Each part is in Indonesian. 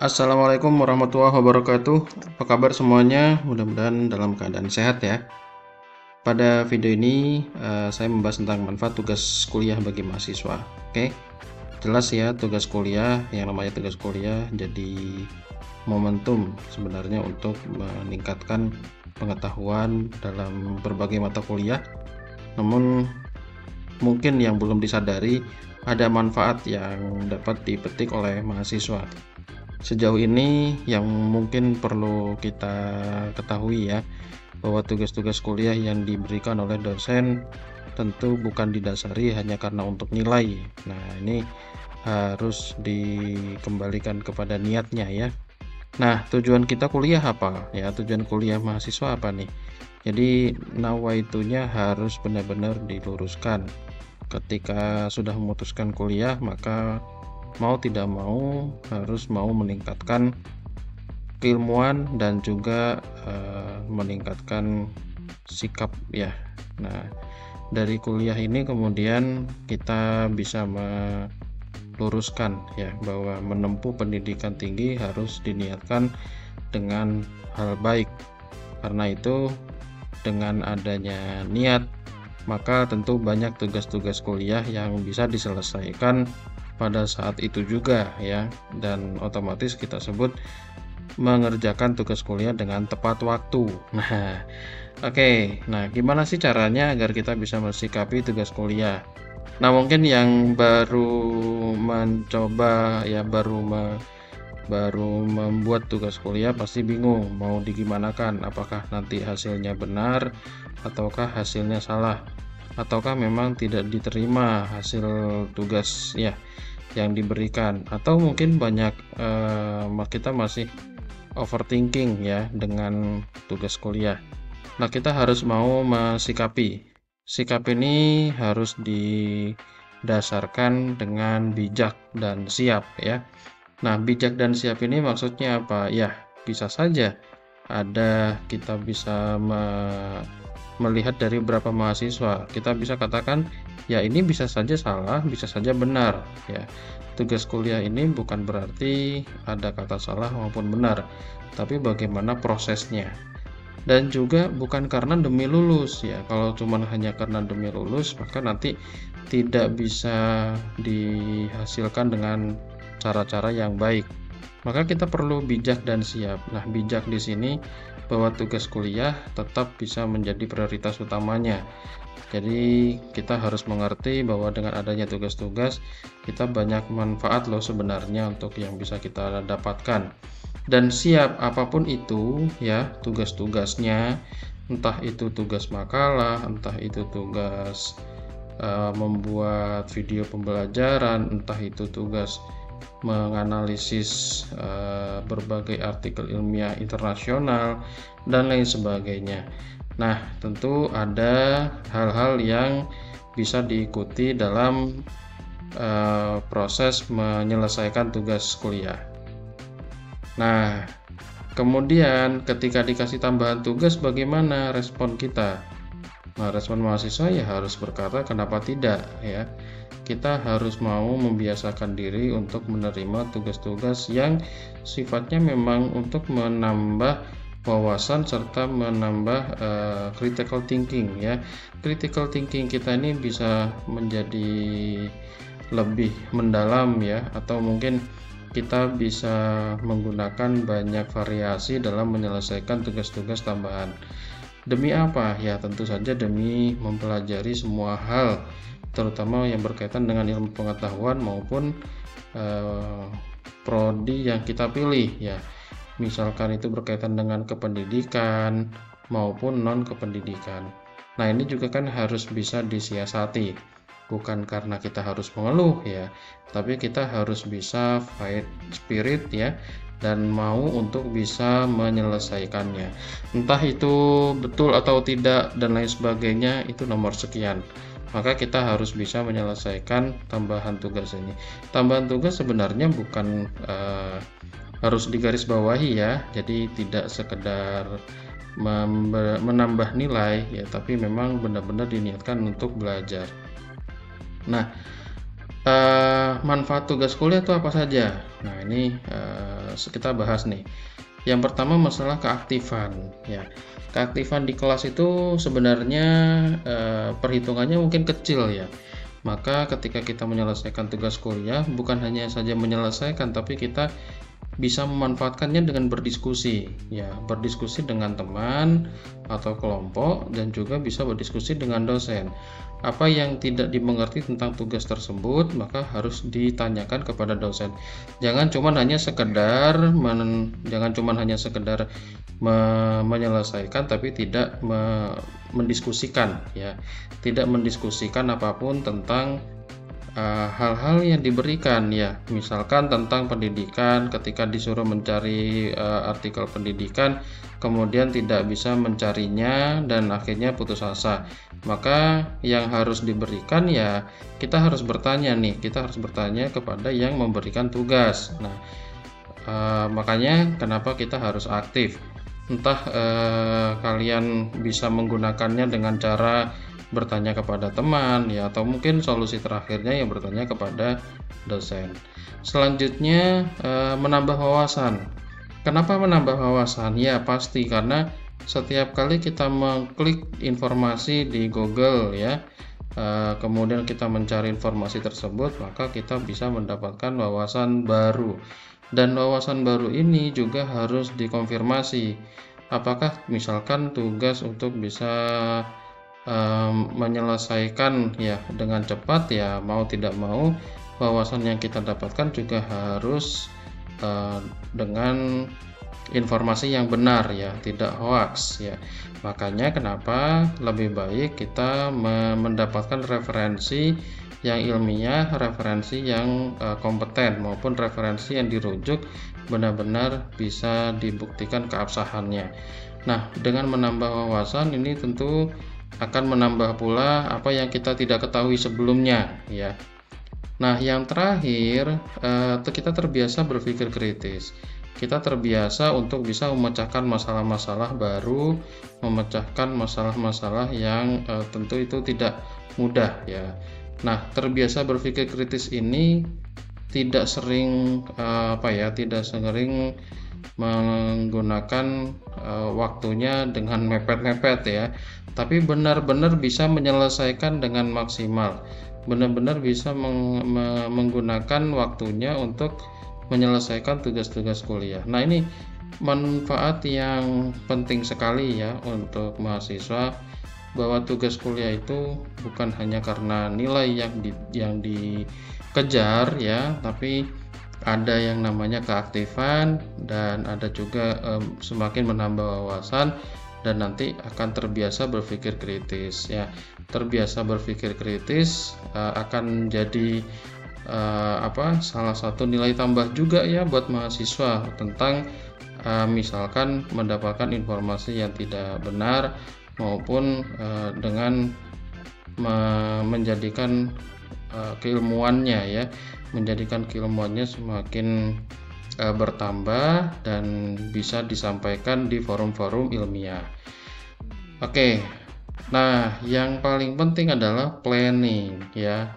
Assalamualaikum warahmatullahi wabarakatuh. Apa kabar semuanya? Mudah-mudahan dalam keadaan sehat ya. Pada video ini saya membahas tentang manfaat tugas kuliah bagi mahasiswa. Oke, jelas ya, tugas kuliah, yang namanya tugas kuliah jadi momentum sebenarnya untuk meningkatkan pengetahuan dalam berbagai mata kuliah. Namun mungkin yang belum disadari ada manfaat yang dapat dipetik oleh mahasiswa. Sejauh ini yang mungkin perlu kita ketahui ya, bahwa tugas-tugas kuliah yang diberikan oleh dosen tentu bukan didasari hanya karena untuk nilai. Nah, ini harus dikembalikan kepada niatnya ya. Nah, tujuan kita kuliah apa? Ya, tujuan kuliah mahasiswa apa nih? Jadi, nawaitunya harus benar-benar diluruskan. Ketika sudah memutuskan kuliah, maka mau tidak mau harus mau meningkatkan keilmuan dan juga meningkatkan sikap ya. Nah, dari kuliah ini kemudian kita bisa meluruskan ya bahwa menempuh pendidikan tinggi harus diniatkan dengan hal baik. Karena itu dengan adanya niat maka tentu banyak tugas-tugas kuliah yang bisa diselesaikan pada saat itu juga ya, dan otomatis kita sebut mengerjakan tugas kuliah dengan tepat waktu. Nah, oke. Nah, gimana sih caranya agar kita bisa mensikapi tugas kuliah? Nah, mungkin yang baru mencoba ya baru membuat tugas kuliah pasti bingung mau digimanakan, apakah nanti hasilnya benar ataukah hasilnya salah, ataukah memang tidak diterima hasil tugas ya yang diberikan, atau mungkin banyak kita masih overthinking ya dengan tugas kuliah. Nah, kita harus mau mensikapi. Sikap ini harus didasarkan dengan bijak dan siap ya. Nah, bijak dan siap ini maksudnya apa? Ya, bisa saja kita bisa melihat dari beberapa mahasiswa. Kita bisa katakan, ya ini bisa saja salah, bisa saja benar. Ya, tugas kuliah ini bukan berarti ada kata salah maupun benar, tapi bagaimana prosesnya. Dan juga bukan karena demi lulus ya. Kalau cuma hanya karena demi lulus, maka nanti tidak bisa dihasilkan dengan cara-cara yang baik. Maka kita perlu bijak dan siap. Nah, bijak di sini bahwa tugas kuliah tetap bisa menjadi prioritas utamanya. Jadi kita harus mengerti bahwa dengan adanya tugas-tugas kita banyak manfaat loh sebenarnya untuk yang bisa kita dapatkan. Dan siap apapun itu ya tugas-tugasnya, entah itu tugas makalah, entah itu tugas membuat video pembelajaran, entah itu tugas menganalisis berbagai artikel ilmiah internasional dan lain sebagainya. Nah, tentu ada hal-hal yang bisa diikuti dalam proses menyelesaikan tugas kuliah. Nah, kemudian ketika dikasih tambahan tugas bagaimana respon kita? Nah, respon mahasiswa ya harus berkata kenapa tidak ya. Kita harus mau membiasakan diri untuk menerima tugas-tugas yang sifatnya memang untuk menambah wawasan serta menambah critical thinking ya. Critical thinking kita ini bisa menjadi lebih mendalam ya, atau mungkin kita bisa menggunakan banyak variasi dalam menyelesaikan tugas-tugas tambahan. Demi apa? Ya tentu saja demi mempelajari semua hal, terutama yang berkaitan dengan ilmu pengetahuan maupun prodi yang kita pilih ya. Misalkan itu berkaitan dengan kependidikan maupun non kependidikan. Nah, ini juga kan harus bisa disiasati. Bukan karena kita harus mengeluh ya, tapi kita harus bisa fight spirit ya, dan mau untuk bisa menyelesaikannya. Entah itu betul atau tidak dan lain sebagainya, itu nomor sekian. Maka kita harus bisa menyelesaikan tambahan tugas ini. Tambahan tugas sebenarnya bukan harus digarisbawahi ya, jadi tidak sekedar menambah nilai ya, tapi memang benar-benar diniatkan untuk belajar. Nah, manfaat tugas kuliah itu apa saja? Nah, ini kita bahas nih. Yang pertama masalah keaktifan ya. Keaktifan di kelas itu sebenarnya perhitungannya mungkin kecil ya. Maka ketika kita menyelesaikan tugas kuliah, bukan hanya saja menyelesaikan, tapi kita bisa memanfaatkannya dengan berdiskusi ya, berdiskusi dengan teman atau kelompok, dan juga bisa berdiskusi dengan dosen. Apa yang tidak dimengerti tentang tugas tersebut maka harus ditanyakan kepada dosen. Jangan cuma hanya sekedar menyelesaikan tapi tidak mendiskusikan ya, tidak mendiskusikan apapun tentang hal-hal yang diberikan ya, misalkan tentang pendidikan, ketika disuruh mencari artikel pendidikan kemudian tidak bisa mencarinya dan akhirnya putus asa, maka yang harus diberikan ya kita harus bertanya kepada yang memberikan tugas. Nah, makanya kenapa kita harus aktif, entah kalian bisa menggunakannya dengan cara bertanya kepada teman ya, atau mungkin solusi terakhirnya yang bertanya kepada dosen. Selanjutnya menambah wawasan. Kenapa menambah wawasan? Ya pasti karena setiap kali kita mengklik informasi di Google ya, kemudian kita mencari informasi tersebut, maka kita bisa mendapatkan wawasan baru. Dan wawasan baru ini juga harus dikonfirmasi. Apakah misalkan tugas untuk bisa menyelesaikan ya dengan cepat ya, mau tidak mau wawasan yang kita dapatkan juga harus dengan informasi yang benar ya, tidak hoax ya. Makanya kenapa lebih baik kita mendapatkan referensi yang ilmiah, referensi yang kompeten, maupun referensi yang dirujuk benar-benar bisa dibuktikan keabsahannya. Nah, dengan menambah wawasan ini tentu akan menambah pula apa yang kita tidak ketahui sebelumnya ya. Nah, yang terakhir kita terbiasa berpikir kritis. Kita terbiasa untuk bisa memecahkan masalah-masalah baru, memecahkan masalah-masalah yang tentu itu tidak mudah ya. Nah, terbiasa berpikir kritis ini tidak sering tidak sering menggunakan waktunya dengan mepet-mepet ya, tapi benar-benar bisa menyelesaikan dengan maksimal, benar-benar bisa menggunakan waktunya untuk menyelesaikan tugas-tugas kuliah. Nah, ini manfaat yang penting sekali ya untuk mahasiswa, bahwa tugas kuliah itu bukan hanya karena nilai yang dikejar ya, tapi ada yang namanya keaktifan, dan ada juga semakin menambah wawasan, dan nanti akan terbiasa berpikir kritis ya. Terbiasa berpikir kritis akan jadi salah satu nilai tambah juga ya buat mahasiswa tentang misalkan mendapatkan informasi yang tidak benar, maupun dengan menjadikan keilmuannya ya, menjadikan keilmuannya semakin bertambah dan bisa disampaikan di forum-forum ilmiah. Oke. Nah, yang paling penting adalah planning ya,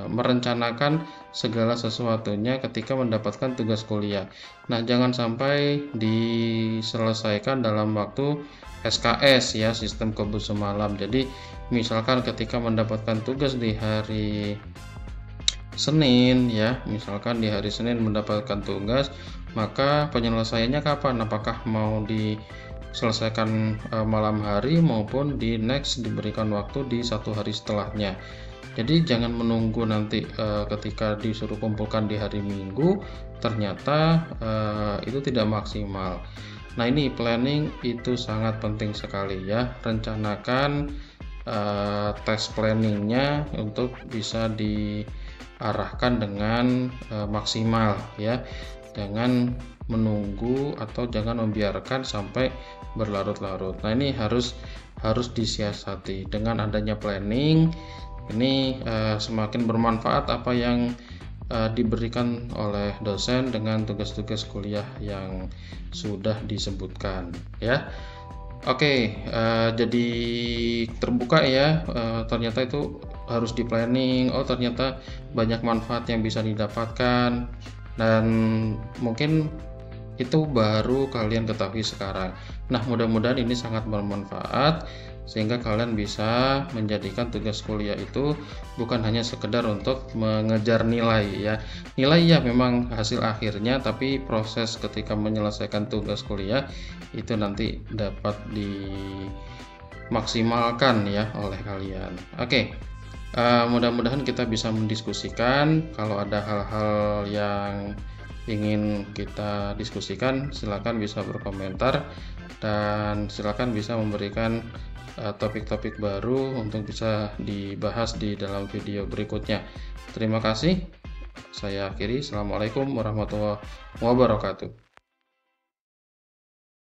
merencanakan segala sesuatunya ketika mendapatkan tugas kuliah. Nah, jangan sampai diselesaikan dalam waktu SKS ya, sistem kebut semalam. Jadi misalkan ketika mendapatkan tugas di hari Senin ya, misalkan di hari Senin mendapatkan tugas, maka penyelesaiannya kapan? Apakah mau diselesaikan malam hari, maupun di next diberikan waktu di satu hari setelahnya. Jadi jangan menunggu nanti ketika disuruh kumpulkan di hari Minggu ternyata itu tidak maksimal. Nah, ini planning itu sangat penting sekali ya. Rencanakan tes planningnya untuk bisa diarahkan dengan maksimal ya. Jangan menunggu atau jangan membiarkan sampai berlarut-larut. Nah, ini harus disiasati. Dengan adanya planning ini semakin bermanfaat apa yang diberikan oleh dosen dengan tugas-tugas kuliah yang sudah disebutkan ya. Oke, jadi terbuka ya, ternyata itu harus di planning. Oh, ternyata banyak manfaat yang bisa didapatkan, dan mungkin itu baru kalian ketahui sekarang. Nah, mudah-mudahan ini sangat bermanfaat sehingga kalian bisa menjadikan tugas kuliah itu bukan hanya sekedar untuk mengejar nilai ya. Nilai ya memang hasil akhirnya, tapi proses ketika menyelesaikan tugas kuliah itu nanti dapat dimaksimalkan ya oleh kalian. Oke. Mudah-mudahan kita bisa mendiskusikan. Kalau ada hal-hal yang ingin kita diskusikan, silakan bisa berkomentar dan silakan bisa memberikan topik-topik baru untuk bisa dibahas di dalam video berikutnya. Terima kasih. Saya akhiri. Assalamualaikum warahmatullahi wabarakatuh.